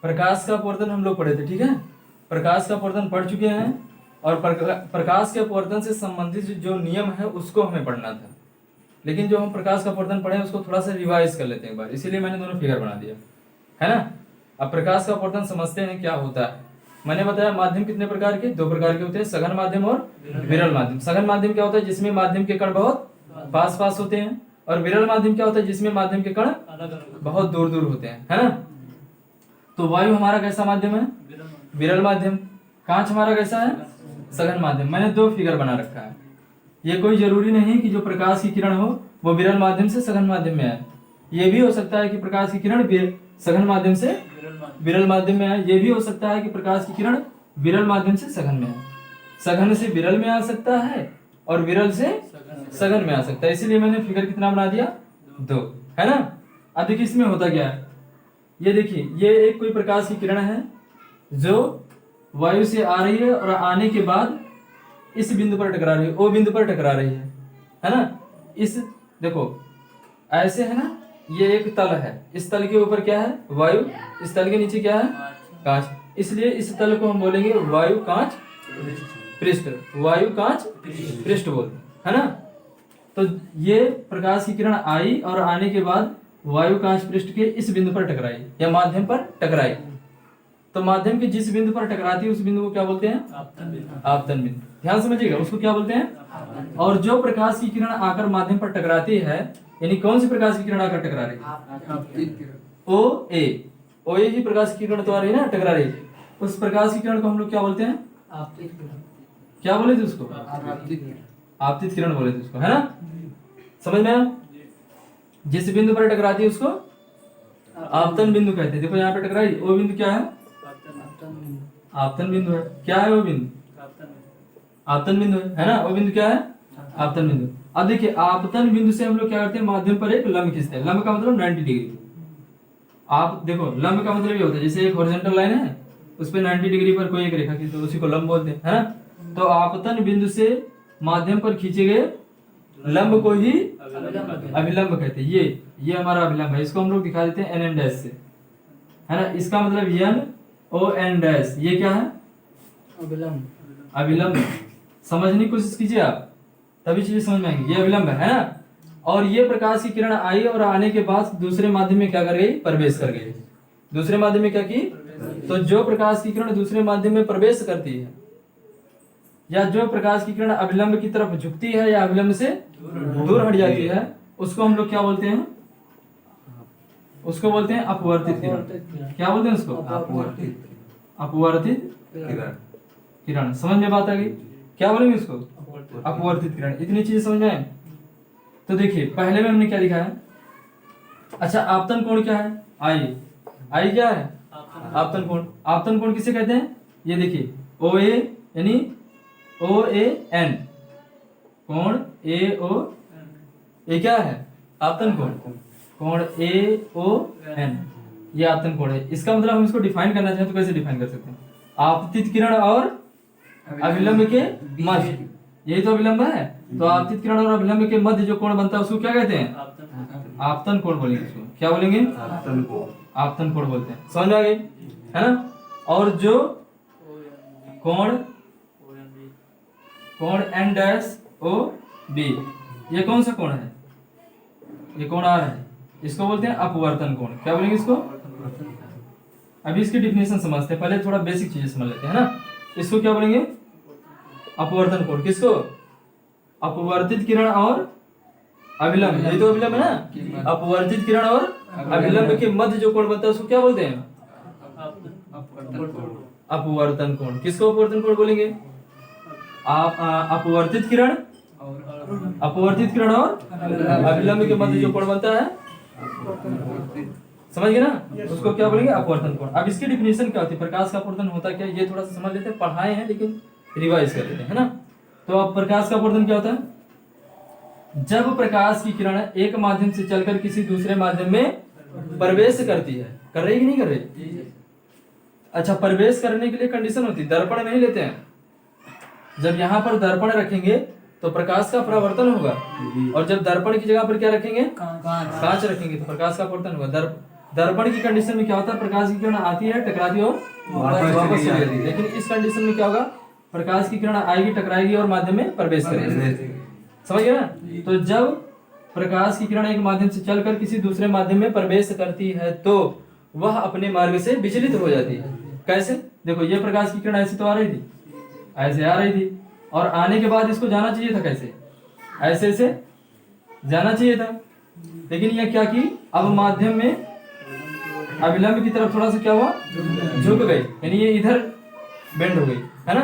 प्रकाश का अपवर्तन हम लोग पढ़े थे, ठीक है। प्रकाश का अपवर्तन पढ़ चुके हैं और प्रकाश के अपवर्तन से संबंधित जो नियम है उसको हमें पढ़ना था, लेकिन जो हम प्रकाश का अपवर्तन पढ़े उसको थोड़ा सा रिवाइज कर लेते हैं एक बार, इसीलिए मैंने दोनों फिगर बना दिया है ना। अब प्रकाश का अपवर्तन समझते हैं क्या होता है। मैंने बताया माध्यम कितने प्रकार के, 2 प्रकार के होते हैं, सघन माध्यम और विरल माध्यम। सघन माध्यम क्या होता है, जिसमें माध्यम के कण बहुत पास पास होते हैं, और विरल माध्यम क्या होता है, जिसमें माध्यम के कण बहुत दूर दूर होते हैं, है ना। तो वायु हमारा कैसा माध्यम है, विरल माध्यम। कांच हमारा कैसा है, सघन माध्यम। मैंने 2 फिगर बना रखा है। ये कोई जरूरी नहीं कि जो प्रकाश की किरण हो वो विरल माध्यम से सघन माध्यम में आए, ये भी हो सकता है कि प्रकाश की किरण सघन माध्यम से विरल माध्यम में आए, ये भी हो सकता है कि प्रकाश की किरण विरल माध्यम से सघन में आए। सघन से विरल में आ सकता है और विरल से सघन में आ सकता है, इसीलिए मैंने फिगर कितना बना दिया, 2, है ना। अब देखिए इसमें होता क्या है, ये देखिए ये एक कोई प्रकाश की किरण है जो वायु से आ रही है और आने के बाद इस बिंदु पर टकरा रही है, ओ बिंदु पर टकरा रही है ना। इस देखो ऐसे है ना, ये एक तल है, इस तल के ऊपर क्या है, वायु, इस तल के नीचे क्या है, कांच, इसलिए इस तल को हम बोलेंगे वायु कांच पृष्ठ, वायु कांच पृष्ठ बोलते हैं, है ना। तो ये प्रकाश की किरण आई और आने के बाद वायु कांच पृष्ठ के इस बिंदु पर टकराई या माध्यम पर टकराई। तो माध्यम के जिस बिंदु पर टकराती है उस बिंदु को क्या बोलते हैं, आपतन बिंदु। ध्यान समझिएगा, उसको क्या बोलते हैं। और जो प्रकाश की किरण आकर माध्यम पर टकराती है, यानी कौन सी प्रकाश की किरण आकर टकरा रही है, ओ ए ही प्रकाश की किरण तो आ रही है ना, टकरा रही है, उस प्रकाश की किरण को हम लोग क्या बोलते हैं, क्या बोले थे उसको, आपतित किरण बोले थे उसको, है ना। समझ में आया। जिस बिंदु पर टकराती है उसको आपतन बिंदु कहते हैं। देखो यहाँ पे टकराई, वो बिंदु क्या है, आपतन बिंदु है। क्या है वो बिंदु, आपतन बिंदु है ना। वो बिंदु क्या है, आपतन बिंदु। अब देखिए आपतन बिंदु से हम लोग क्या करते हैं, माध्यम पर एक लंब खींचते हैं। लंब का मतलब 90 डिग्री। आप देखो लंब का मतलब ये होता है जैसे एक हॉरिजॉन्टल लाइन है उस पे 90 डिग्री पर कोई एक रेखा खींचते तो उसी को लंब बोलते हैं, है ना। तो आपतन बिंदु से माध्यम पर खींचे गए लंब को ही अभिलंब कहते हैं। ये हमारा अभिलंब है, इसको हम लोग दिखा देते हैं एन एन डैश से, है ना। इसका मतलब एन ओ एन डैश, ये क्या है, अभिलंब। समझने की कोशिश कीजिए आप, तभी चीजें समझ में आएंगी। ये अभिलंब है ना। और ये प्रकाश की किरण आई और आने के बाद दूसरे माध्यम में क्या कर गई, प्रवेश कर गई। दूसरे माध्यम में क्या की, तो जो प्रकाश की किरण दूसरे माध्यम में प्रवेश करती है या जो प्रकाश की किरण अभिलंब की तरफ झुकती है या अभिलंब से दूर हट जाती है उसको हम लोग क्या बोलते हैं, उसको बोलते हैं अपवर्तित किरण। क्या बोलते हैं उसको, अपवर्तित किरण। समझ में बात आ गई, क्या बोलेंगे उसको, अपवर्तित किरण। इतनी चीजें समझ में आए। तो देखिए पहले में हमने क्या लिखा है, अच्छा आपतन कोण क्या है, आई क्या है, आपतन कोण। आपतन कोण किसे कहते हैं, ये देखिए ओ ए यानी ओ ए एन कोण, ए ओ ए क्या है, आपतन कोण, कोण ए ओ एन, ये आपतन कोण है। इसका मतलब हम इसको डिफाइन करना चाहें तो कैसे डिफाइन कर सकते हैं, आपतित किरण और अभिलंब के मध्य, यही तो अभिलंब है। तो आपतित किरण और अभिलंब के मध्य जो कोण बनता है उसको क्या कहते हैं, आपतन कोण बोलेंगे उसको। क्या बोलेंगे, आपतन कोण बोलते हैं। समझ में आ गई, है ना। और जो कोण एन डैश ओ बी, ये कौन सा कोण है, ये कोण आ रहा है, इसको बोलते हैं अपवर्तन कोण। क्या बोलेंगे इसको, अभी इसकी डिफिनेशन समझते हैं, पहले थोड़ा बेसिक चीजें समझ लेते हैं ना। इसको क्या बोलेंगे, अपवर्तन कोण। किसको, अपवर्तित किरण और अभिलंब, यही तो अभिलंब है ना। अपवर्तित किरण और अभिलंब के मध्य जो कोण बनता है उसको क्या बोलते हैं, अपवर्तन कोण। किसको अपवर्तन कोण बोलेंगे, अपवर्तित किरण और अभिलंब के मध्य जो कोण बनता है, समझ गए ना, उसको क्या बोलेंगे, अपवर्तन कोण। अब इसकी डिफिनेशन क्या होती है, प्रकाश का अपवर्तन होता क्या, ये थोड़ा सा समझ लेते हैं, पढ़ाए हैं लेकिन रिवाइज कर लेते हैं, है ना। तो अब प्रकाश का अपवर्तन क्या होता है, जब प्रकाश की किरण एक माध्यम से चलकर किसी दूसरे माध्यम में प्रवेश करती है, कर रही कि नहीं कर रही। अच्छा, प्रवेश करने के लिए कंडीशन होती है, दर्पण नहीं लेते हैं। जब यहाँ पर दर्पण रखेंगे तो प्रकाश का परावर्तन होगा, और जब दर्पण की जगह पर क्या रखेंगे, कांच रखेंगे तो प्रकाश का अपवर्तन होगा। दर्पण की कंडीशन में क्या होता है, प्रकाश की किरण आती है, टकराती है और वापस चली जाती है। लेकिन इस कंडीशन में क्या होगा, प्रकाश की किरण आएगी, टकराएगी और माध्यम में प्रवेश करेगी। समझ गए ना? तो जब प्रकाश की किरण एक माध्यम से चलकर किसी दूसरे माध्यम में प्रवेश करती है तो वह अपने मार्ग से विचलित हो जाती है। कैसे? देखो, ये प्रकाश की किरण ऐसे तो आ रही थी, ऐसे आ रही थी, और आने के बाद इसको जाना चाहिए था कैसे, ऐसे से जाना चाहिए था। लेकिन यह क्या की, अब माध्यम में अविलंब की तरफ थोड़ा सा क्या हुआ, झुक गई, यानी ये इधर बेंड हो गई, है ना?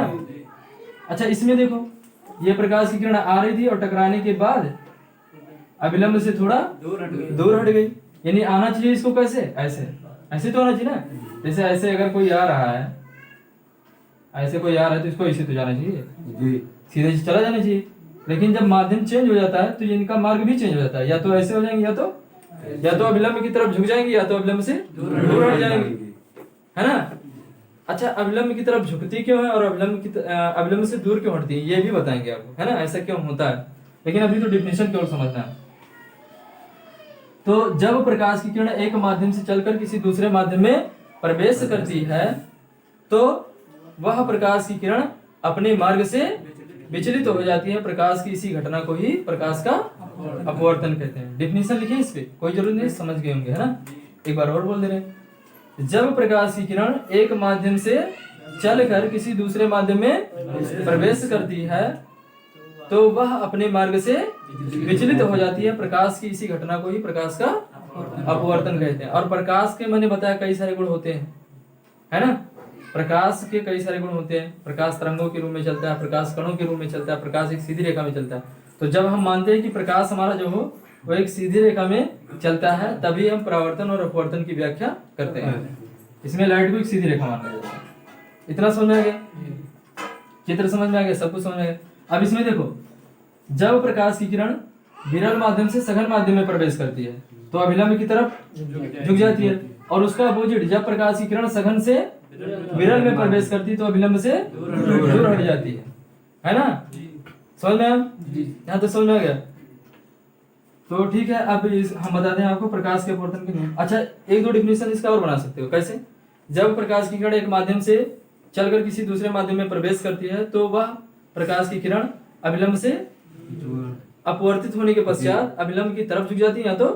अच्छा, इसमें देखो, ये प्रकाश की किरण आ रही थी और टकराने के बाद अविलंब से थोड़ा दूर हट गई, यानी आना चाहिए इसको कैसे, ऐसे, ऐसे तो आना चाहिए ना। जैसे ऐसे अगर कोई आ रहा है, ऐसे कोई आ रहा है तो इसको ऐसे तो जाना चाहिए जी, सीधे चला जाना चाहिए। लेकिन जब माध्यम चेंज हो जाता है तो इनका मार्ग भी चेंज हो जाता है, या तो ऐसे हो जाएंगे, या तो अविलंब की तरफ झुक जाएंगे, या तो अविलंब से दूर हट जाएंगे, है ना? अच्छा, अविलंब की तरफ झुकती क्यों है और अविलंब से दूर क्यों हटती है, ये भी बताएंगे आपको, है ना, ऐसा क्यों होता है। लेकिन अभी तो डिफिनेशन केवल समझना है। तो जब प्रकाश की किरण एक माध्यम से चलकर किसी दूसरे माध्यम में प्रवेश करती है तो वह प्रकाश की किरण अपने मार्ग से विचलित हो जाती है। प्रकाश की इसी घटना को ही प्रकाश का अपवर्तन कहते हैं। डिफिनेशन लिखिए इस पे, कोई जरूरत नहीं, समझ गए होंगे, है ना? एक बार और बोल दे रहे हैं। जब प्रकाश की किरण एक माध्यम से चलकर किसी दूसरे माध्यम में प्रवेश करती है तो वह अपने मार्ग से विचलित हो जाती है। प्रकाश की इसी घटना को ही प्रकाश का अपवर्तन कहते हैं। और प्रकाश के मैंने बताया कई सारे गुण होते हैं, है ना? प्रकाश के कई सारे गुण होते हैं। प्रकाश तरंगों के रूप में चलता है, प्रकाश कणों के रूप में चलता है, प्रकाश एक सीधी रेखा में चलता है। तो जब हम मानते हैं कि प्रकाश हमारा जो हो वो एक सीधी रेखा में चलता है, तभी हम परावर्तन और अपवर्तन की व्याख्या करते हैं। इसमें लाइट को एक सीधी रेखा माना जाता है। इतना समझ में आ गया? चित्र समझ में आ गया? सब कुछ समझ में आ गया? अब इसमें देखो, जब प्रकाश की किरण विरल माध्यम से सघन माध्यम में प्रवेश करती है तो अभिलंब की तरफ झुक जाती है, और उसका अपोजिट, जब प्रकाश की किरण सघन से विरल में प्रवेश करती है तो अभिलंब से दूर हट जाती है ना? समझ में आया? यहाँ तो समझ में आ गया? तो ठीक है, अब हम बताते हैं आपको प्रकाश के अपवर्तन के नियम। अच्छा, एक दो डिफिनेशन इसका और बना सकते हो। कैसे? जब प्रकाश की किरण एक माध्यम से चलकर किसी दूसरे माध्यम में प्रवेश करती है तो वह प्रकाश की किरण अभिलंब से अपवर्तित होने के पश्चात अभिलंब की तरफ झुक जाती है या तो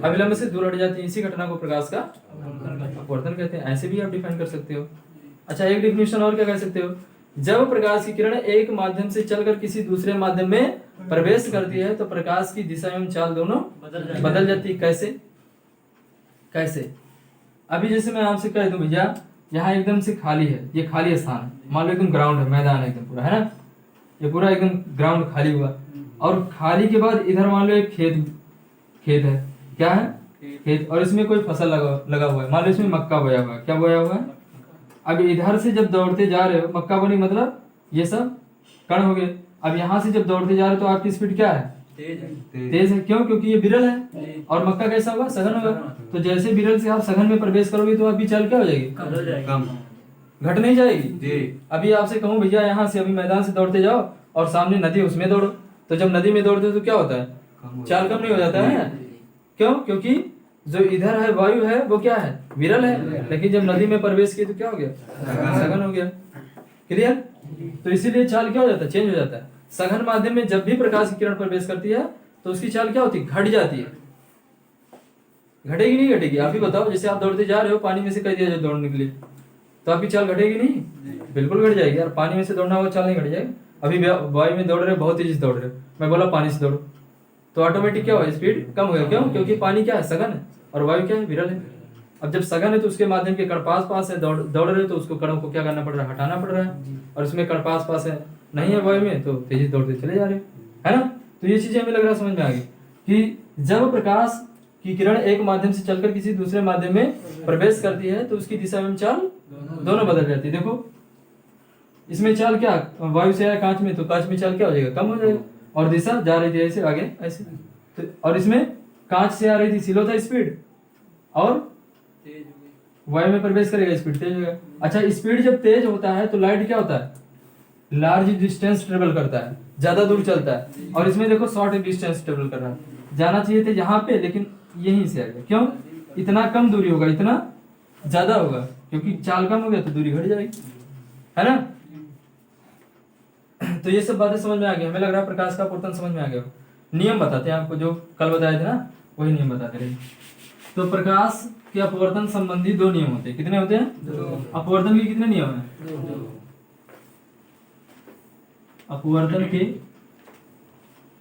अभिलंब से दूर हट जाती है। इसी घटना को प्रकाश का अपवर्तन कहते हैं। ऐसे भी आप डिफाइन कर सकते हो। अच्छा, एक डिफिनेशन और क्या कह सकते हो? जब प्रकाश की किरण एक माध्यम से चलकर किसी दूसरे माध्यम में प्रवेश करती है तो प्रकाश की दिशा एवं चाल दोनों बदल जाती है। कैसे? कैसे? अभी जैसे मैं आपसे कह दूं, भैया यहाँ एकदम से खाली है, ये खाली स्थान है, मान लो एकदम ग्राउंड है, मैदान है एकदम पूरा, है ना? ये पूरा एकदम ग्राउंड खाली हुआ, और खाली के बाद इधर मान लो एक खेत है, क्या है? खेत, और इसमें कोई फसल लगा हुआ है, मान लो इसमें मक्का बोया हुआ है। क्या बोया हुआ है? अब इधर से जब दौड़ते जा रहे हो, मक्का बोनी मतलब ये सब कण हो गए। अब यहाँ से जब दौड़ते जा रहे हो तो आपकी स्पीड क्या है? तेज है। क्यों? क्योंकि ये विरल है, और मक्का कैसा होगा? सघन होगा। तो जैसे विरल से आप सघन में प्रवेश करोगे तो आपकी चाल क्या हो जाएगी? कम, घट नहीं जाएगी। अभी आपसे कहूँ भैया यहाँ से अभी मैदान से दौड़ते जाओ और सामने नदी, उसमें दौड़ो, तो जब नदी में दौड़ते हो तो क्या होता है? चाल कम नहीं हो जाता है? क्यों? क्योंकि जो इधर है वायु है वो क्या है? विरल है। लेकिन जब नदी में प्रवेश किया तो क्या हो गया? सघन हो गया। क्लियर? तो इसीलिए चाल क्या हो जाता है? चेंज हो जाता है। सघन माध्यम में जब भी प्रकाश की किरण प्रवेश करती है तो उसकी चाल क्या होती है? घट जाती है। घटेगी नहीं घटेगी? आप ही बताओ। जैसे आप दौड़ते जा रहे हो, पानी में से कह दिया जो दौड़ने के लिए, तो आपकी चाल घटेगी नहीं? बिल्कुल घट जाएगी यार। पानी में से दौड़ना होगा, चाल नहीं घट जाएगी। अभी वायु में दौड़ रहे हो, बहुत तेजी से दौड़ रहे हो, मैं बोला पानी से दौड़ो, तो ऑटोमेटिक क्या हुआ? स्पीड कम हो गया। क्यों? क्योंकि पानी क्या है? सघन है, और वायु क्या है? विरल है। अब जब सघन है तो उसके माध्यम के कण पास है, दौड़ रहे हो तो उसको कणों को क्या करना पड़ रहा है? हटाना पड़ रहा है। और उसमें कण पास है, नहीं है वायु में, तो तेजी दौड़ते चले जा रहे हो, है ना? तो ये चीजें हमें लग रहा समझ में आ गई कि जब प्रकाश की किरण एक माध्यम से चलकर किसी दूसरे माध्यम में प्रवेश करती है तो उसकी दिशा एवं चाल दोनों बदल जाती है। देखो, इसमें चाल क्या? वायु से आया कांच में, तो कांच में चाल क्या हो जाएगा? कम हो जाएगा, और दिशा जा रही थी ऐसे आगे ऐसे। तो और इसमें कांच से आ रही थी स्लो था स्पीड, और वायु में प्रवेश करेगा स्पीड तेज होगा। अच्छा, स्पीड जब तेज होता है तो लाइट क्या होता है? लार्ज डिस्टेंस ट्रेवल करता है, ज्यादा दूर चलता है। और इसमें देखो शॉर्ट डिस्टेंस ट्रेवल कर रहा है, जाना चाहिए थे यहाँ पे लेकिन यहीं से आ गया। क्यों? इतना कम दूरी होगा, इतना ज्यादा होगा, क्योंकि चाल कम हो गया तो दूरी घट जाएगी, है ना। तो ये सब बातें समझ में आ गई, हमें लग रहा है प्रकाश का अपवर्तन समझ में आ गया। नियम बताते हैं आपको, जो कल बताए थे ना वही नियम बताते रहे। तो प्रकाश के अपवर्तन संबंधी दो नियम होते हैं। कितने होते हैं? अपवर्तन के कितने नियम हैं? अपवर्तन के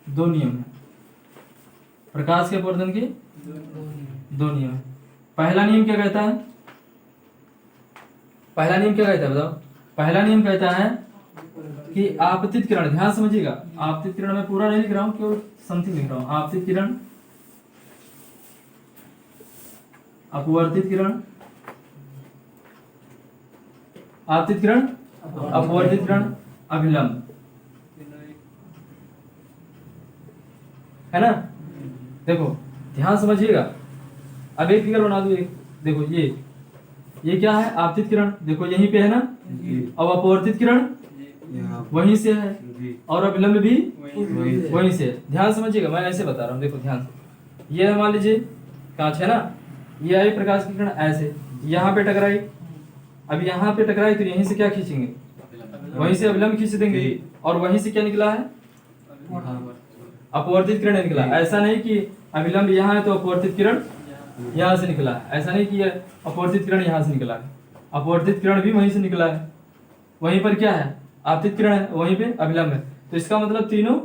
दो नियम हैं। प्रकाश के अपवर्तन के दो नियम हैं। पहला नियम क्या कहता है? पहला नियम क्या कहता है बताओ? पहला नियम कहता है कि आपतित किरण, ध्यान समझिएगा, आपतित किरण में पूरा नहीं लिख रहा हूं, केवल समथिंग लिख रहा हूं। आपतित किरण, अपवर्तित किरण, आपतित किरण, अपवर्तित किरण, अभिलंब, है ना। देखो ध्यान समझिएगा, अब एक फिगर बना दो, एक देखो ये क्या है? आपतित किरण, देखो यहीं पे है ना। अब अपवर्तित किरण वहीं से है, और अभिलंब भी वहीं से है। ध्यान समझिएगा, मैं ऐसे बता रहा हूँ, देखो ध्यान से। ये मान लीजिए कांच है ना, ये आई प्रकाश की किरण ऐसे यहाँ पे टकराई, अब यहाँ पे टकराई तो यहीं से क्या खींचेंगे? वहीं से अभिलंब खींच देंगे, और वहीं से क्या निकला है? अपवर्तित किरण निकला। ऐसा नहीं कि अभिलंब यहाँ है तो अपवर्तित किरण यहाँ से निकला है, ऐसा नहीं कि अपवर्तित किरण यहाँ से निकला है। अपवर्तित किरण भी वहीं से निकला है, वहीं पर क्या है? आपतित किरण है, वहीं पे अभिलंब है। तो इसका मतलब तीनों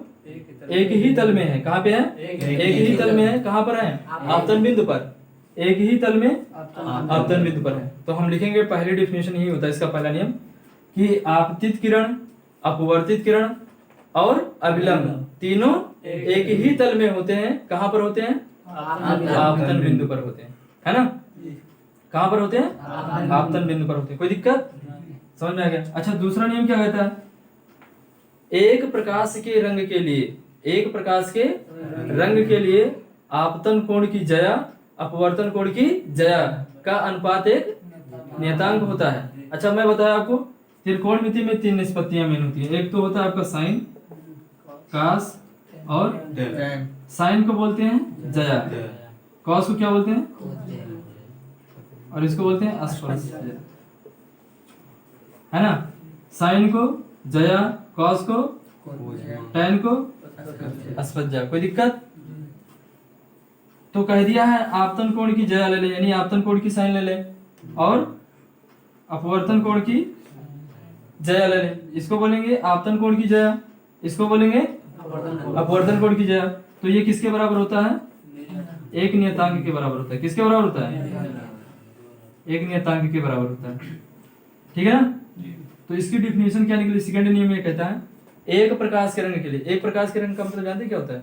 एक ही तल में है। कहाँ पे है? एक ही तल में है। कहाँ पर है? आपतन बिंदु पर, एक ही तल में आपतन बिंदु पर है। तो हम लिखेंगे, पहली डेफिनेशन यही होता है इसका पहला नियम, कि आपतित किरण, अपवर्तित किरण और अभिलंब तीनों एक ही तल में होते हैं। कहाँ पर होते हैं? आपतन बिंदु पर होते हैं, है ना। कहाँ पर होते हैं? आपतन बिंदु पर होते हैं। कोई दिक्कत? समझ में आ गया। अच्छा, दूसरा नियम क्या कहता है? एक प्रकाश के रंग के लिए, एक प्रकाश के रंग के लिए आपतन कोण की जया, अपवर्तन कोण की जया का अनुपात एक नियतांक होता है। अच्छा, मैं बताया आपको, त्रिकोणमिति में तीन निष्पत्तियां मेन होती है। एक तो होता है आपका साइन, कास और साइन को बोलते हैं जया, कॉस को क्या बोलते हैं? और इसको बोलते हैं अस्पर्श, है ना। साइन को जया, कॉस को, टैन को अस्पर्शा। कोई दिक्कत? तो कह दिया है आपतन कोण की जया ले ले, यानी आपतन कोण की साइन ले ले, और अपवर्तन कोण की जया ले ले। इसको बोलेंगे आपतन कोण की जया, इसको बोलेंगे अपवर्तन कोण की जया। तो ये किसके बराबर होता है? एक नियतांक के बराबर होता है। किसके बराबर होता है? एक नियतांक के बराबर होता है, ठीक है ना। तो इसकी डिफिनेशन क्या निकली? सेकंड नियम ये कहता है, एक प्रकाश के रंग के लिए, एक प्रकाश के रंग का मतलब जानते क्या होता है?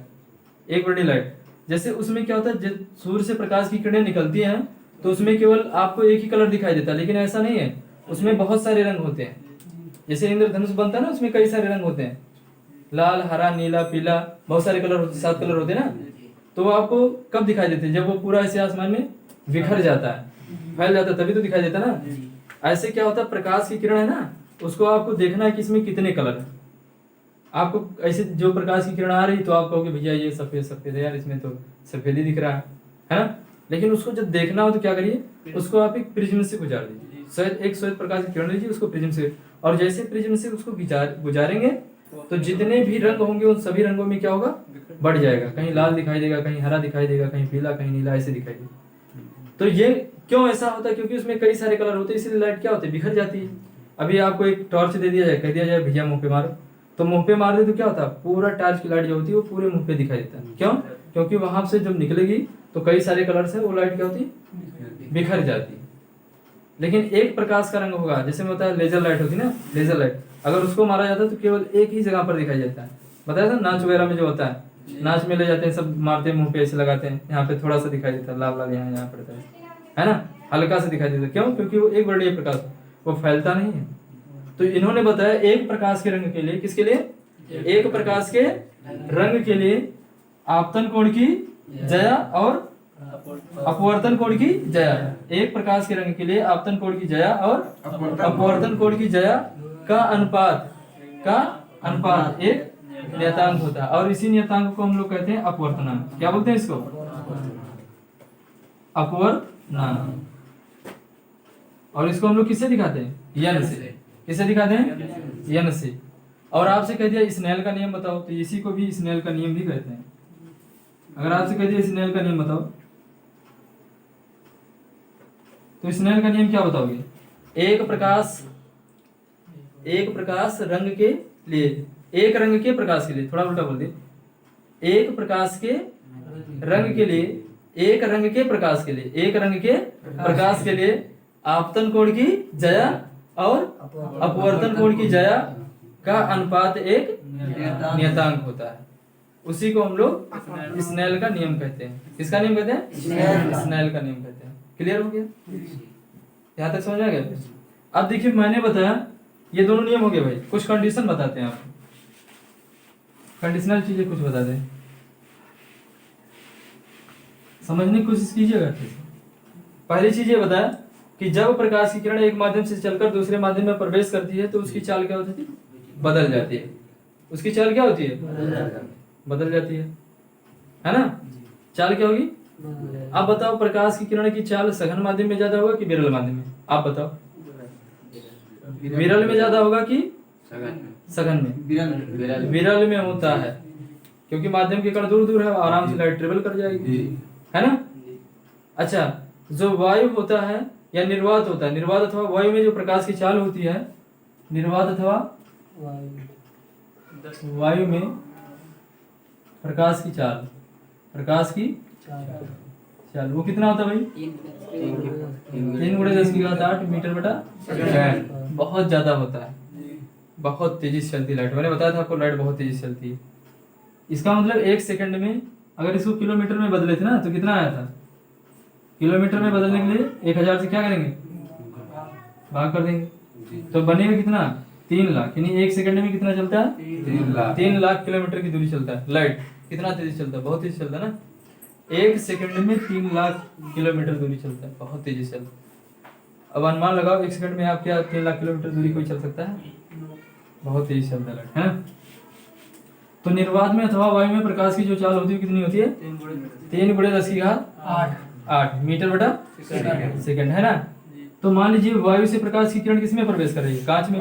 एक बड़ी लाइट, जैसे उसमें क्या होता है, जब सूर्य से प्रकाश की किरणें निकलती हैं तो उसमें केवल आपको एक ही कलर दिखाई देता है, लेकिन ऐसा नहीं है, उसमें बहुत सारे रंग होते हैं। जैसे इंद्रधनुष बनता है ना, उसमें कई सारे रंग होते हैं, लाल, हरा, नीला, पीला, बहुत सारे कलर होते हैं, 7 कलर होते हैं ना। तो वो आपको कब दिखाई देते हैं? जब वो पूरा ऐसे आसमान में बिखर जाता है, फैल जाता है, तभी तो दिखाई देता है ना। ऐसे क्या होता है, प्रकाश की किरण है ना, उसको आपको देखना है कि इसमें कितने कलर है। आपको ऐसे जो प्रकाश की किरण आ रही तो आप कहोगे भैया ये सफेद सफेद है यार, इसमें तो सफेद ही दिख रहा है ना। लेकिन उसको जब देखना हो तो क्या करिए, उसको आप एक प्रिज्म से गुजार दीजिए। एक श्वेत प्रकाश की किरण लीजिए, उसको प्रिज्म से, और जैसे प्रिज्म से उसको गुजारेंगे तो जितने भी रंग होंगे उन सभी रंगों में क्या होगा? बढ़ जाएगा। कहीं लाल दिखाई देगा, कहीं हरा दिखाई देगा, कहीं पीला, कहीं नीला, ऐसे दिखाई देगा। तो ये क्यों ऐसा होता है? क्योंकि उसमें कई सारे कलर होते हैं, इसलिए लाइट क्या होती है? बिखर जाती है। अभी आपको एक टॉर्च दे दिया जाए, कह दिया जाए भैया मुंह पे मारो, तो मुंह पे मार दे तो क्या होता है? पूरा टॉर्च की लाइट जो होती है वो पूरे मुंह पे दिखाई देता है। क्यों? क्योंकि वहां से जब निकलेगी तो कई सारे कलर से वो लाइट क्या होती है? बिखर जाती है। लेकिन एक प्रकाश का रंग होगा, जैसे मैं बताया लेजर लाइट होती है ना, लेजर लाइट, अगर उसको मारा जाता है तो केवल एक ही जगह पर दिखाई देता है। बताया था नाच वगैरह में जो होता है, नाच में ले जाते हैं सब, मारते हैं मुंह पे ऐसे लगाते हैं, यहाँ पे थोड़ा सा दिखाई देता है, लाल लाल यहाँ पड़ता है ना, हल्का सा दिखाई देता है। क्यों? क्योंकि वो एक वर्णीय प्रकाश, वो फैलता नहीं है। तो इन्होंने बताया एक प्रकाश के रंग के लिए, किसके लिए? एक प्रकाश के रंग के लिए आपतन कोण की जया और अपवर्तन कोण की जया, एक प्रकाश के रंग के लिए आपतन कोण की जया और अपवर्तन कोण की जया का अनुपात एक नियतांक होता है, और इसी नियतांक को हम लोग कहते हैं अपवर्तनांक। क्या बोलते हैं इसको? अपवर्तनांक। ना। और इसको हम लोग किससे दिखाते हैं? यन से। किससे दिखाते हैं? यन से। और आपसे कह दिया स्नेल का नियम बताओ, तो इसी को भी स्नेल का नियम भी कहते हैं। अगर आपसे कह दिया स्नेल का नियम बताओ, तो स्नेल का नियम क्या बताओगे? एक प्रकाश रंग के लिए, एक रंग के प्रकाश के लिए, थोड़ा उल्टा बोल दे, एक प्रकाश के रंग के लिए, एक रंग के प्रकाश के लिए, एक रंग के प्रकाश के लिए आपतन कोण की जया और अपवर्तन कोण की जया का अनुपात एक नियतांक होता है। उसी को हम लोग स्नेल का नियम कहते हैं। किसका नियम कहते हैं? स्नेल का नियम कहते हैं। क्लियर हो गया? यहाँ तक समझ आ गया? अब देखिए, मैंने बताया ये दोनों नियम हो गए भाई। कुछ कंडीशन बताते हैं आपको, कंडीशनल चीजें कुछ बता दें, समझने की कोशिश कीजिएगा। पहली चीज ये बताया कि जब प्रकाश की किरण एक माध्यम से चलकर दूसरे माध्यम में प्रवेश करती है तो उसकी चाल क्या होती है? बदल जाती है। उसकी चाल क्या होती है? बदल जाती है ना? चाल क्या होगी? आप बताओ, प्रकाश की किरण की चाल सघन माध्यम में ज्यादा होगा कि विरल माध्यम में? आप बताओ, विरल में ज्यादा होगा कि सघन में? विरल में होता है, क्योंकि माध्यम के कण दूर दूर है, आराम से लाइट ट्रेवल कर जाएगी, है ना? अच्छा, जो वायु होता है या निर्वात होता है, निर्वात अथवा वायु में जो प्रकाश की चाल होती है, निर्वात अथवा वायु में प्रकाश की चाल, प्रकाश की चाल वो कितना होता है भाई? 3×10⁸ मीटर बटा सेकंड। बहुत ज्यादा होता है, बहुत तेजी से चलती लाइट। मैंने बताया था आपको, लाइट बहुत तेजी से चलती है। इसका मतलब 1 सेकंड में अगर इसको किलोमीटर में बदले थे ना, तो कितना आया था? किलोमीटर में बदलने के लिए 1000 से क्या करेंगे? भाग कर देंगे, तो बनेगा कितना? 3 लाख। यानी 1 सेकंड में कितना चलता है? 3 लाख किलोमीटर की दूरी चलता है लाइट। कितना तेजी चलता है? बहुत तेजी चलता है ना। 1 सेकंड में 3 लाख किलोमीटर दूरी चलता है, बहुत तेजी चलता है। अब अनुमान लगाओ, 1 सेकंड में आप क्या 3 लाख किलोमीटर दूरी कोई चल सकता है? बहुत तेजी चलता है लाइट, है ना? तो निर्वात में अथवा वायु में प्रकाश की जो चाल होती है कितनी होती है? 3×10⁸ मीटर बटा सेकंड, है ना? तो मान लीजिए वायु से प्रकाश की किरण किसमें प्रवेश कर रही है? कांच में।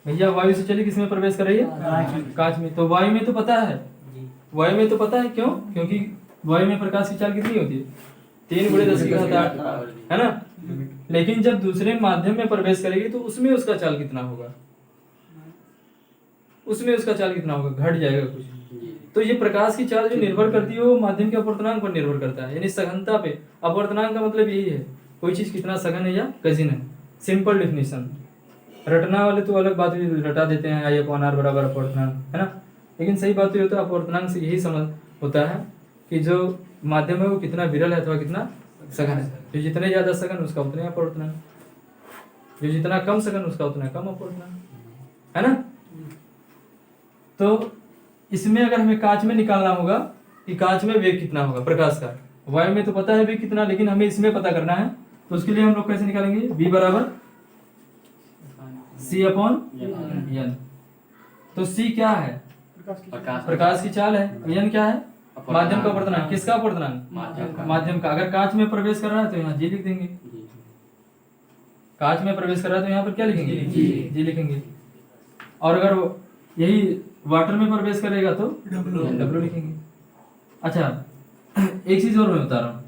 भैया वायु से चली किसमें प्रवेश कर रही है? कांच में। तो वायु में तो पता है, वायु में तो पता है, क्यों? क्योंकि वायु में प्रकाश की चाल कितनी होती है? 3×10⁸, है ना? लेकिन जब दूसरे माध्यम में प्रवेश करेगी तो उसमें उसका चाल कितना होगा? उसमें उसका चाल कितना होगा? घट जाएगा कुछ। तो ये प्रकाश की चाल जो निर्भर करती है वो माध्यम के अपवर्तनांक पर निर्भर करता है, यानी सघनता पे। अपवर्तनांक का मतलब यही है, कोई चीज कितना सघन है या गजीन है। Simple definition. रटना वाले तो अलग बात रटा देते हैं, I/R बराबर अपवर्तनांक, है ना? लेकिन सही बात तो ये होता है, अपवर्तनांक से यही समझ होता है कि जो माध्यम है वो कितना विरल है अथवा कितना सघन है। जो जितने ज्यादा सघन उसका उतने अपवर्तनांक, जो जितना कम सघन उसका उतना कम अपवर्तनांक, है ना? तो इसमें अगर हमें कांच में निकालना होगा कि कांच में वेग कितना होगा प्रकाश का, वायु में तो पता है वेग कितना, लेकिन हमें इसमें पता करना है, तो उसके लिए हम लोग कैसे निकालेंगे? V बराबर C/N। तो C क्या है? प्रकाश की चाल है। N क्या है? माध्यम का अपवर्तनांक। किसका अपवर्तनांक? माध्यम का। अगर कांच में प्रवेश कर रहा है तो यहाँ G लिख देंगे, कांच में प्रवेश कर रहा है तो यहाँ पर क्या लिखेंगे? G लिखेंगे। और अगर यही वाटर में प्रवेश करेगा तो W लिखेंगे। अच्छा, एक चीज और मैं बता रहा हूँ,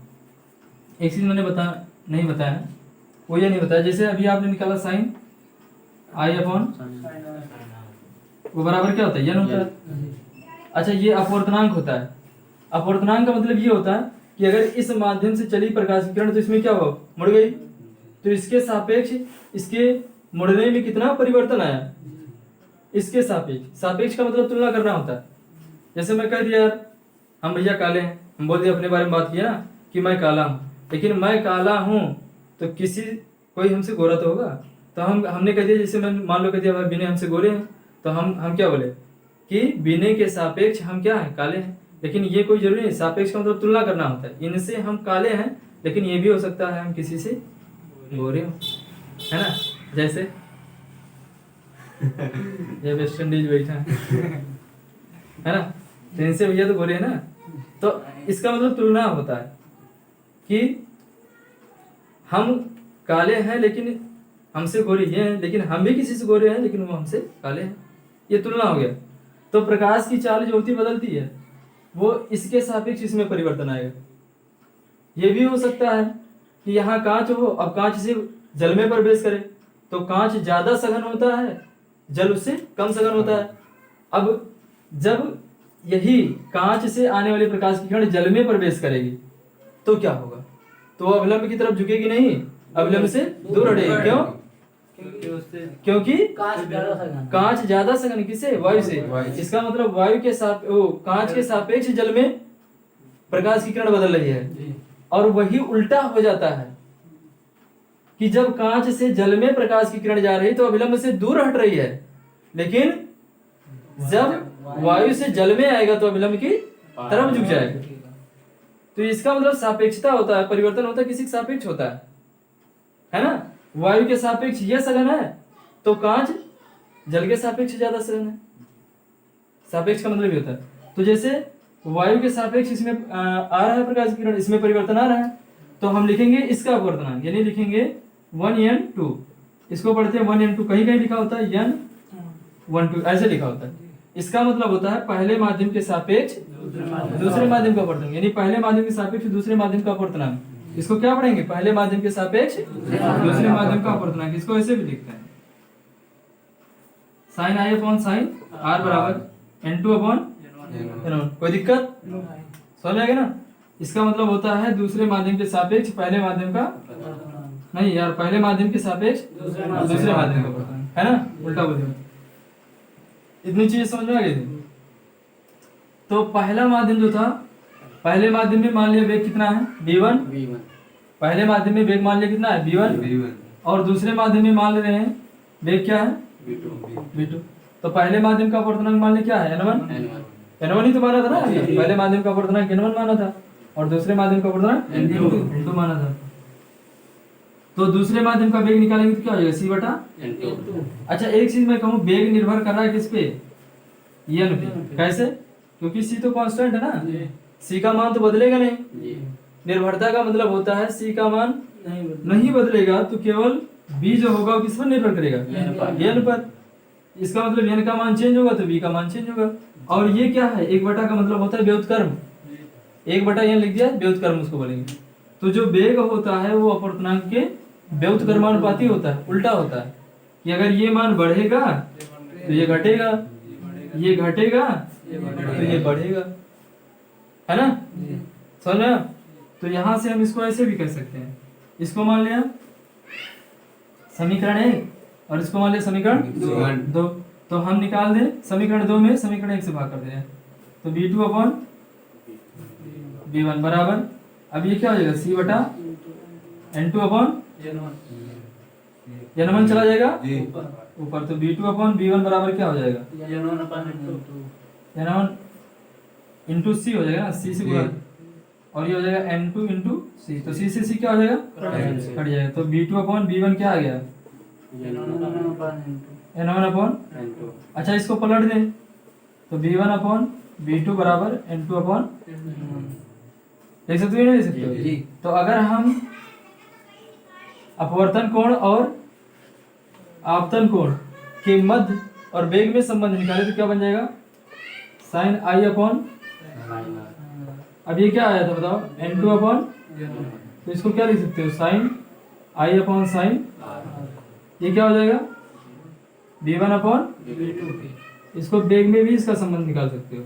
एक चीज मैंने नहीं बताया है, वो ये नहीं बताया, जैसे अभी आपने निकाला साइन I/, वो बराबर क्या होता है? N होता है। अच्छा, ये अपवर्तनांक होता है। अपवर्तनांक का मतलब ये होता है कि अगर इस माध्यम से चली प्रकाश की किरण तो इसमें क्या हुआ? मुड़ गई। तो इसके सापेक्ष इसके मुड़ने में कितना परिवर्तन आया? इसके सापेक्ष। सापेक्ष का मतलब तुलना करना होता है। जैसे मैं कह दिया यार हम भैया काले हैं, हम बोल दिया अपने बारे में बात किया ना कि मैं काला हूँ, लेकिन मैं काला हूँ तो कोई हमसे गोरा तो होगा। तो हमने कह दिया, जैसे मैं मान लो कह दिया भाई विनय हमसे गोरे हैं, तो हम क्या बोले कि विनय के सापेक्ष हम क्या है? काले हैं। लेकिन ये कोई जरूरी नहीं, सापेक्ष का मतलब तुलना करना होता है। इनसे हम काले हैं, लेकिन ये भी हो सकता है हम किसी से गोरे हो, है ना? जैसे ये वेस्ट इंडीज बैठा है ना, तो इनसे भैया तो गोरे है ना। तो इसका मतलब तुलना होता है कि हम काले हैं लेकिन हमसे गोरे ये हैं, लेकिन हम भी किसी से गोरे हैं लेकिन वो हमसे काले हैं। ये तुलना हो गया। तो प्रकाश की चाल जो होती बदलती है, वो इसके सापेक्ष इसमें परिवर्तन आएगा। ये भी हो सकता है कि यहाँ कांच हो, अब कांच से जल में प्रवेश करे तो कांच ज्यादा सघन होता है, जल उससे कम सघन होता है। अब जब यही कांच से आने वाले प्रकाश की किरण जल में प्रवेश करेगी तो क्या होगा? तो वो अवलंब की तरफ झुकेगी नहीं, अवलंब से दूर हटेगी। क्यों? क्योंकि कांच ज्यादा सघन किसे? वायु से। इसका मतलब वायु के कांच के सापेक्ष जल में प्रकाश की किरण बदल रही है। और वही उल्टा हो जाता है कि जब कांच से जल में प्रकाश की किरण जा रही है तो अविलंब से दूर हट रही है, लेकिन जब वायु से जल में आएगा तो अविलंब की तरफ झुक जाएगा। तो इसका मतलब सापेक्षता होता है, परिवर्तन होता है, किसी के सापेक्ष होता है ना। वायु के सापेक्ष यह सघन है तो कांच जल के सापेक्ष ज्यादा सघन है। सापेक्ष का मतलब ये होता है। तो जैसे वायु के सापेक्ष इसमें आ रहा है प्रकाश की किरण, इसमें परिवर्तन आ रहा है, तो हम लिखेंगे इसका अपवर्तनांक, यानी लिखेंगे 1n2। इसको पढ़ते हैं 1n2, कहीं कहीं लिखा होता है n12, ऐसे लिखा होता है। इसका मतलब होता है पहले माध्यम के सापेक्ष दूसरे माध्यम का अपवर्तनांक, यानी पहले माध्यम के सापेक्ष दूसरे माध्यम का अपवर्तनांक। इसको क्या पढ़ेंगे? पहले माध्यम के सापेक्ष दूसरे माध्यम का अपवर्तनांक। इसको ऐसे भी लिखते हैं sin i upon sin r बराबर n2 अपॉन n1। कोई दिक्कत समझ में आ गया ना? इसका मतलब होता है दूसरे माध्यम के सापेक्ष पहले माध्यम का, नहीं यार, पहले माध्यम के सापेक्ष दूसरे माध्यम का अपवर्तनांक, है ना? उल्टा बोल दिया। इतनी चीज समझ में आ गई थी। तो पहला माध्यम जो था, पहले माध्यम में मान लिया वेग कितना है? v1। पहले माध्यम में वेग मान लिया कितना है? v1। और दूसरे माध्यम में मान ले रहे हैं वेग क्या है? v2। तो पहले माध्यम का अपवर्तनांक मान लिया क्या है? n1 ही तो माना था ना। पहले माध्यम का अपवर्तनांक n1 माना था और दूसरे माध्यम का अपवर्तनांक n2 माना था। तो दूसरे माध्यम का वेग निकालेंगे तो क्या हो जाएगा? c बटा n2। अच्छा, एक चीज मैं कहूँ, वेग निर्भर कर रहा है किस पे? n पे। कैसे? क्योंकि c तो कांस्टेंट है ना, c का मान तो बदलेगा नहीं। निर्भरता का मतलब होता है c का मान नहीं बदलेगा तो केवल b जो होगा वो किस पर निर्भर करेगा? n पर। इसका मतलब n का मान चेंज होगा तो b का मान चेंज होगा। और ये क्या है? एक बटा का मतलब होता है व्युत्क्रम। एक बटा n लिख दिया, व्युत्क्रम उसको बोलेंगे। तो जो वेग होता है वो अपवर्तनांक के व्युत्क्रमानुपाती होता है, उल्टा होता है कि अगर ये मान बढ़ेगा तो ये घटेगा, ये घटेगा तो ये बढ़ेगा, है ना? समझ में? तो यहां से हम इसको ऐसे भी कर सकते हैं। इसको मान लिया समीकरण 1 और इसको मान लिया समीकरण 2। तो हम निकाल दें समीकरण 2 में समीकरण 1 से भाग कर दे। तो v2 अपॉन v1 बराबर, अब ये क्या हो जाएगा? c बटा n2 अपॉन n1 चला जाएगा ऊपर। तो v2 अपॉन v1 बराबर क्या हो जाएगा? n1 इंटू c हो जाएगा ना, c से गुणा, और ये हो जाएगा n2 इंटू c। तो c से c क्या हो जाएगा? कट जाएगा। तो v2 अपॉन v1 क्या आ गया? n1 upon. अच्छा, इसको पलट दें तो v1 अपॉन v2 बराबर n2 अपॉन। देख सकते हो नहीं देख सकते हो? तो अगर हम अपवर्तन कोण और आपतन कोण के मध्य और वेग में संबंध निकाले तो क्या बन जाएगा? साइन i अपॉन, अब ये क्या आया था बताओ? n2 upon. तो इसको क्या लिख सकते हो? साइन i अपॉन साइन, ये क्या हो जाएगा? v1 upon. इसको वेग में भी इसका संबंध निकाल सकते हो।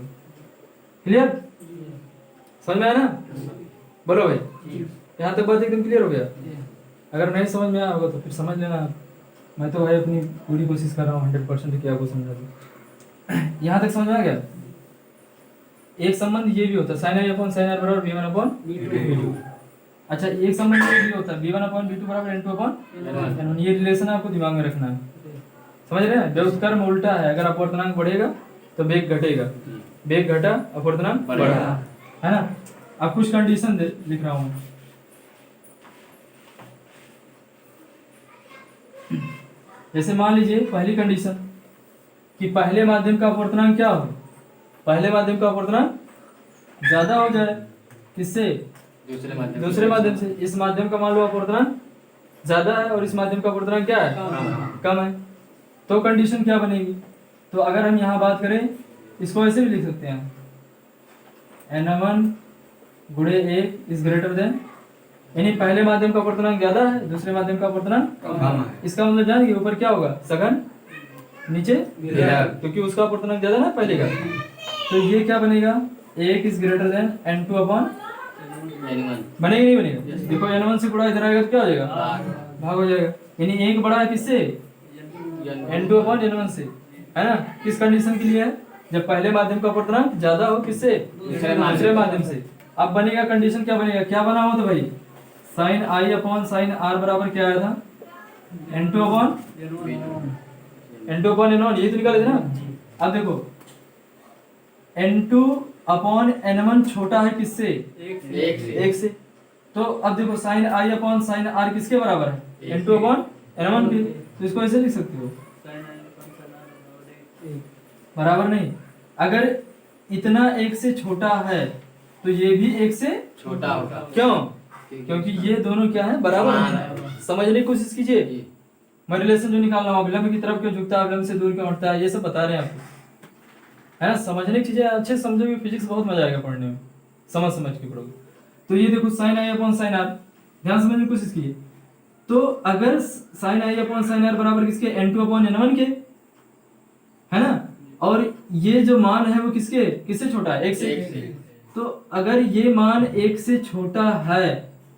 क्लियर? समझ में आया ना? बोलो भाई, यहाँ तक बात एकदम क्लियर हो गया? अगर नहीं समझ में आया होगा तो फिर समझ लेना। मैं तो भाई अपनी पूरी कोशिश कर रहा हूँ 100% कि आपको समझा दूँ। यहाँ तक समझ में आ गया? एक संबंध ये भी होता है sine i upon sine r बराबर v1 अपॉन v2। अच्छा, एक संबंध ये भी होता है v1 अपॉन v2 बराबर n2 अपॉन n1। ये रिलेशन आपको दिमाग में रखना है, समझ रहे हैं? व्युत्क्रम उल्टा है, अगर अपवर्तनांक बढ़ेगा तो वेग घटेगा, वेग घटा अपवर्तनांक बढ़ा, है ना? अब कुछ कंडीशन लिख रहा हूँ। जैसे मान लीजिए पहली कंडीशन कि पहले माध्यम का अपवर्तनांक क्या हो? पहले माध्यम का अपवर्तनांक ज्यादा हो जाए, किससे? दूसरे माध्यम से। इस माध्यम का मान लो अपवर्तनांक ज्यादा है और इस माध्यम का अपर्तनांक क्या है, कम है। तो कंडीशन क्या बनेगी? तो अगर हम यहाँ बात करें, इसको ऐसे भी लिख सकते हैं, N1 गुणे 1 इज ग्रेटर देन, यानी पहले माध्यम का अपर्तनांक ज्यादा है, दूसरे माध्यम का अपर्तनांक कम है। इसका मतलब जानेंगे ऊपर क्या होगा, सघन, नीचे विरल, क्योंकि उसका अपर्तनांक ज्यादा ना पहले का। तो ये क्या बनेगा, 1 is greater then N2 upon N1, बनेगा नहीं बनेगा? देखो N1 से गुणा इधर आएगा तो क्या हो जाएगा, भाग हो जाएगा, यानी 1 बड़ा है किससे, N2 अपॉन N1 से, है ना। किस कंडीशन के लिए है, जब पहले माध्यम का अपर्तनांक ज्यादा हो किससे, दूसरे माध्यम से। अब बनेगा कंडीशन, क्या बनेगा, क्या बना हो तो भाई sine I upon sine R बराबर क्या आया था, N2 अपॉन N1, ये तो निकाले थे ना। अब देखो N2 अपॉन N1 छोटा है किससे, एक से। तो अब देखो sine I upon sine R किसके बराबर है, N2 अपॉन N1 के। तो इसको ऐसे लिख सकते हो, बराबर नहीं, अगर इतना एक से छोटा है तो ये भी एक से छोटा होगा। क्यों? क्योंकि ये दोनों क्या है, बराबर है। समझने की कोशिश कीजिए, मैं रिलेशन जो निकाल रहा हूँ, अविलंब की तरफ क्यों झुकता है, अविलंब से दूर क्यों हटता है, ये सब बता रहे हैं आपको, है ना। समझने की चीजें अच्छे से समझोगे, फिजिक्स बहुत मजा आएगा पढ़ने में, समझ के पढ़ोगे। तो ये देखो sine I upon sine R, ध्यान समझने की कोशिश कीजिए। तो अगर sine I upon sine R बराबर किसके, N2 अपॉन N1 के, है ना। और ये जो मान है वो किसके, किससे छोटा है, एक से। तो अगर ये मान एक से छोटा है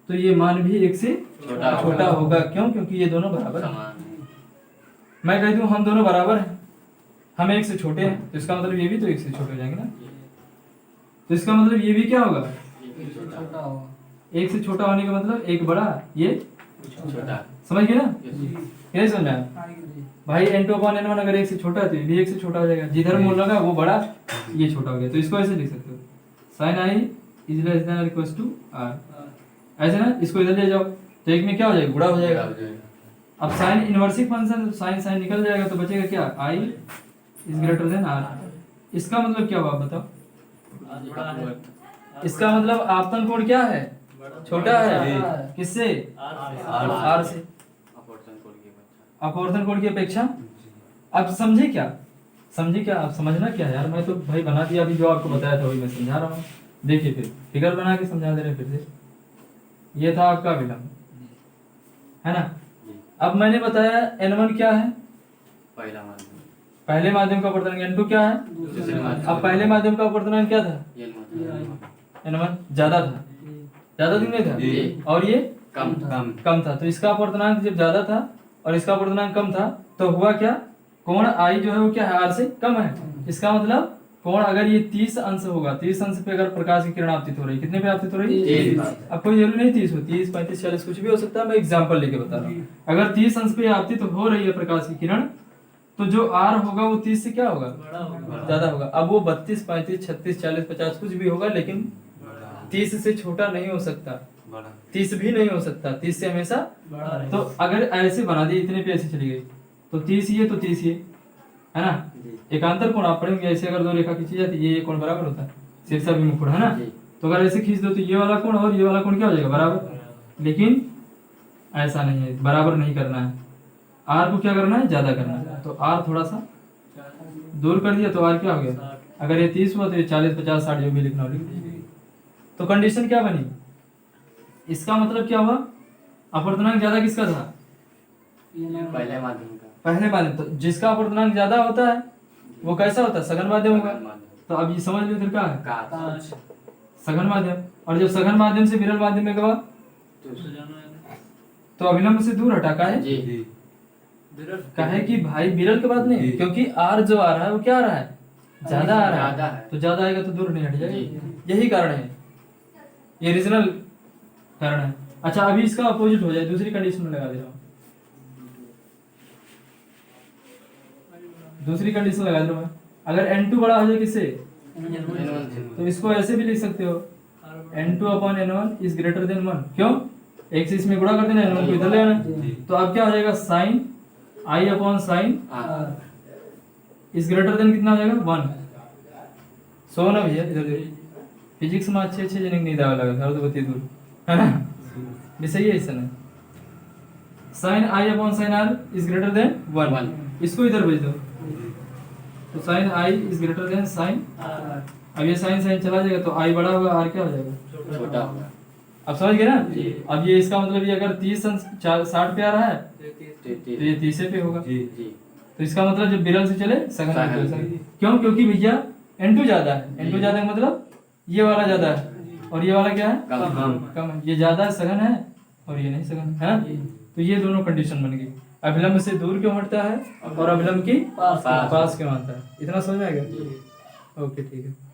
तो ये मान भी एक से छोटा होगा। क्यों? क्योंकि ये दोनों बराबर हैं। मैं कह दूं हम दोनों बराबर हैं, हम एक से छोटे हैं, तो इसका मतलब ये भी तो एक से छोटे हो जाएंगे ना। तो इसका मतलब ये भी क्या होगा, छोटा होगा। एक से छोटा होने का मतलब एक बड़ा, ये छोटा, समझ गए ना। ये समझ आया भाई, N2 अपॉन N1 अगर एक से छोटा है तो ये भी एक से छोटा हो जाएगा, जिधर मूल लगा वो बड़ा, ये छोटा हो गया। तो इसको ऐसे लिख सकते हो, sine I is less than equal to R, ऐसे ना। इसको इधर ले जाओ तो एक में क्या हो जाएगा, गुणा हो जाएगा। अब sine inverse function, sine sine निकल जाएगा तो बचेगा क्या, I is greater than R. इसका मतलब क्या हुआ आप बताओ, इसका मतलब आपतन कोण क्या है, छोटा है, किससे, आर से, अपवर्तन कोण की अपेक्षा। अब समझे क्या, अब समझना क्या है यार, मैं तो भाई बना दिया अभी, जो आपको बताया था वही मैं समझा रहा हूँ। देखिए फिर फिगर बना के समझा दे रहे हैं फिर से। ये था आपका विलंब, है ना। अब मैंने बताया N1 क्या है, पहले माध्यम का अपर्तनांक, N2 क्या है, अब पहले माध्यम का अपर्तनांक क्या था, N1 ज्यादा था, ज्यादा दिन में था, और ये कम था। तो इसका अपर्तनांक जब ज्यादा था और इसका अपर्तनांक कम था तो हुआ क्या, कोण आई जो है वो क्या है, आर से कम है। इसका मतलब कोण अगर ये 30 अंश होगा, 30 अंश पे अगर प्रकाश की किरण आपतित हो रही, कितने पे आपतित हो रही, 30। अब कोई जरूरी नहीं 30 हो, 30 35 40 कुछ भी हो सकता है, मैं एग्जांपल लेके बता रहा हूँ। अगर 30 अंश पे आपतित हो रही है प्रकाश की किरण, तो जो आर होगा वो 30 से क्या होगा, ज्यादा होगा। अब वो 32 35 36 40 50 कुछ भी होगा, लेकिन 30 से छोटा नहीं हो सकता, 30 भी नहीं हो सकता, 30 से हमेशा। तो अगर ऐसे बना दिए, इतने पे ऐसे चली गई तो 30 ये, तो 30 ये, है ना। एकांतर कोण आप पढ़ेंगे, ऐसे अगर दो रेखा खींची जाती है, ये कोण बराबर होता है, शीर्षाभिमुख कोण, है ना। तो अगर ऐसे खींच दो तो ये वाला कोण और ये वाला कोण क्या हो जाएगा, बराबर। लेकिन ऐसा नहीं है, बराबर नहीं करना है, आर को क्या करना है, ज्यादा करना है। तो आर थोड़ा सा दूर कर दिया तो आर क्या हो गया, अगर ये 30 हुआ तो ये 40 50 60 जो भी लिखना हो लिख दीजिए। तो कंडीशन क्या बनी, इसका मतलब क्या हुआ, अपर्तनांक ज्यादा किसका था, पहले माध्यम। तो जिसका अपर्तनांक ज्यादा होता है वो कैसा होता है, सघन माध्यम होगा। तो अब ये समझ लो इधर क्या है, सघन माध्यम। और जब सघन माध्यम से विरल माध्यम में गवा तो अविलंब से दूर हटा का है, कहे कि भाई विरल के बाद नहीं, क्योंकि आर जो आ रहा है वो क्या आ रहा है, ज्यादा आ रहा है, तो ज्यादा आएगा तो दूर नहीं हट जाएगा। यही कारण है, ये रीजनल कारण है। अच्छा अभी इसका अपोजिट हो जाए, दूसरी कंडीशन में लगा दे रहा हूं, दूसरी कंडीशन लगा दे रहा हूं मैं। अगर N2 बड़ा हो जाए किससे, तो इसको ऐसे भी लिख सकते हो, N2 upon N1 is greater than 1। क्यों, एक से इसमें गुणा कर देना, N1 को इधर ले आना। तो अब क्या हो जाएगा, sine I upon sine is greater than कितना हो जाएगा, 1। सो ना भैया, इधर देखो, फिजिक्स में अच्छे जनिक नहीं दावा लगा था तो बती दूर, है ना, भी सही है ऐसा नहीं। Sine I upon sine R is greater than 1। इसको इधर भेज दो, तो sine I is greater than sine. अब ये साइन साइन चला जाएगा तो आई बड़ा होगा, आर क्या हो जाएगा, छोटा होगा। अब समझ गए ना। अब ये इसका मतलब ये अगर 30 60 पे आ रहा है तो ये 30 पे होगा। जी। तो इसका मतलब जब बिरल से चले सघन क्यों, क्योंकि भैया n2 ज्यादा है, n2 ज्यादा है मतलब ये वाला ज्यादा है और ये वाला क्या है कम है। ये ज्यादा है सघन है और ये नहीं सघन है ना। तो ये दोनों कंडीशन बन गई। अभिलंब से दूर क्यों हटता है और अभिलंब की पास क्यों आता है। इतना समझ में आ गया। ओके ठीक है।